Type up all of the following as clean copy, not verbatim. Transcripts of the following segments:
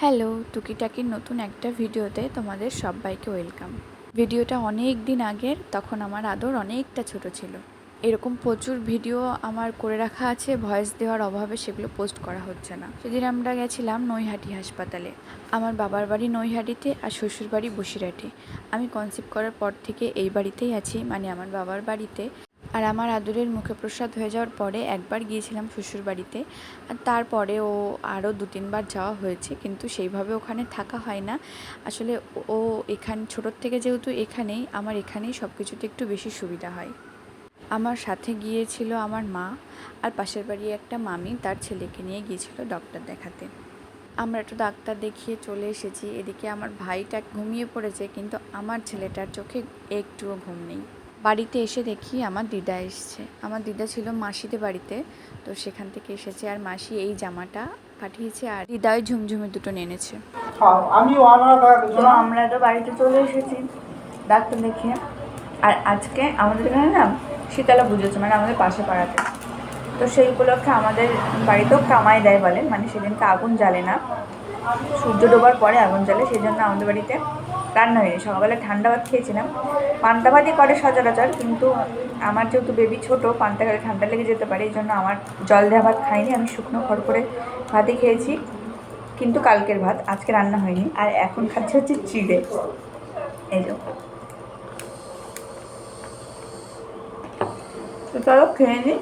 Hello, টুকিটাকির নতুন একটা ভিডিওতে তোমাদের সবাইকে ওয়েলকাম। ভিডিওটা অনেক দিন আগের, তখন আমার আদর অনেকটা ছোট ছিল। এরকম প্রচুর ভিডিও আমার করে রাখা আছে, ভয়েস দেওয়ার অভাবে সেগুলো পোস্ট করা হচ্ছে না। সেদিন আমরা গেছিলাম নৈহাটি হাসপাতালে। আমার বাবার বাড়ি নৈহাটিতে আর শ্বশুর বাড়ি বসিরহাটে। আমি কনসিভ করার পর থেকে এই বাড়িতেই আছি, মানে আমার বাবার বাড়িতে। আর আমার আদরের মুখে প্রসাদ হয়ে যাওয়ার পরে একবার গিয়েছিলাম শ্বশুর বাড়িতে, আর তারপরে আরও 2-3 বার যাওয়া হয়েছে, কিন্তু সেইভাবে ওখানে থাকা হয় না। আসলে ও এখানে ছোটোর থেকে যেহেতু এখানেই, আমার এখানেই সব কিছুতে একটু বেশি সুবিধা হয়। আমার সাথে গিয়েছিল আমার মা, আর পাশের বাড়ি একটা মামি তার ছেলেকে নিয়ে গিয়েছিল ডক্টর দেখাতে। আমরা একটু ডাক্তার দেখিয়ে চলে এসেছি। এদিকে আমার ভাইটা ঘুমিয়ে পড়েছে, কিন্তু আমার ছেলেটার চোখে একটুও ঘুম নেই। বাড়িতে এসে দেখি আমার দিদা এসছে। আমার দিদা ছিল মাসিদের বাড়িতে, তো সেখান থেকে এসেছে। আর মাসি এই জামাটা পাঠিয়েছে, আর দিদাই ঝুমঝুমে দুটো এনেছে। আমরা তো বাড়িতে চলে এসেছি ডাক্তার দেখিয়ে। আর আজকে আমাদের এখানে না শীতলা পুজো হচ্ছে, মানে আমাদের পাশে পাড়াতে। তো সেই উপলক্ষে আমাদের বাড়িতেও কামাই দেয় বলে, মানে সেদিনকে আগুন জ্বালে না, সূর্য ডোবার পরে আগুন জ্বালে। সেই জন্য আমাদের বাড়িতে রান্না হয়নি। সকালবেলা ঠান্ডা ভাত খেয়েছিলাম। পান্তা ভাতই করে সচরাচর, কিন্তু আমার যেহেতু বেবি ছোটো, পান্তা খেলে ঠান্ডা লেগে যেতে পারে, এই জন্য আমার জল দেওয়া ভাত খাইনি, আমি শুকনো খড় করে ভাতই খেয়েছি। কিন্তু কালকের ভাত আজকে রান্না হয়নি। আর এখন খাচ্ছে হচ্ছে চিড়ে, এই যে। তো চলো খেয়ে নিই।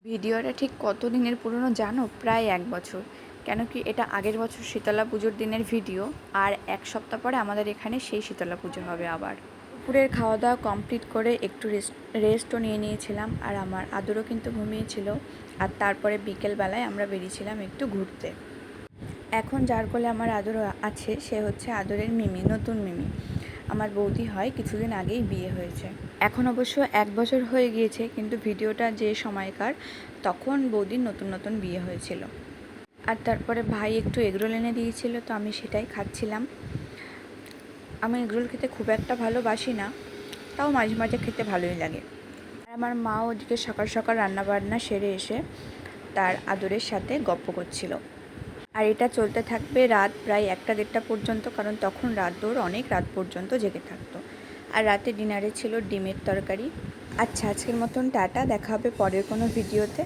ভিডিওটা ঠিক কত দিনের পুরনো জানো? প্রায় 1 বছর। কেন কি এটা আগের বছর শীতলা পুজোর দিনের ভিডিও, আর 1 সপ্তাহ পরে আমাদের এখানে সেই শীতলা পুজো হবে আবার। দুপুরের খাওয়া দাওয়া কমপ্লিট করে একটু রেস্টও নিয়ে নিয়েছিলাম, আর আমার আদরও কিন্তু ঘুমিয়েছিল। আর তারপরে বিকেলবেলায় আমরা বেরিয়েছিলাম একটু ঘুরতে। এখন যার কোলে আমার আদর আছে সে হচ্ছে আদরের মিমি, নতুন মিমি। আমার বৌদি হয়, কিছুদিন আগেই বিয়ে হয়েছে। এখন অবশ্য 1 বছর হয়ে গিয়েছে, কিন্তু ভিডিওটা যে সময়কার, তখন বৌদির নতুন নতুন বিয়ে হয়েছিল। আর তারপরে ভাই একটু এগরোল এনে দিয়েছিল, তো আমি সেটাই খাচ্ছিলাম। আমি এগরোল খেতে খুব একটা ভালোবাসি না, তাও মাঝে মাঝে খেতে ভালোই লাগে। আর আমার মা ওদিকে সকাল সকাল রান্নাবান্না সেরে এসে তার আদরের সাথে গপ্প করছিল। আর এটা চলতে থাকবে রাত প্রায় 1-1:30 পর্যন্ত, কারণ তখন আদর অনেক রাত পর্যন্ত জেগে থাকতো। আর রাতে ডিনারে ছিল ডিমের তরকারি। আচ্ছা, আজকের মতন টাটা, দেখা হবে পরের কোনো ভিডিওতে।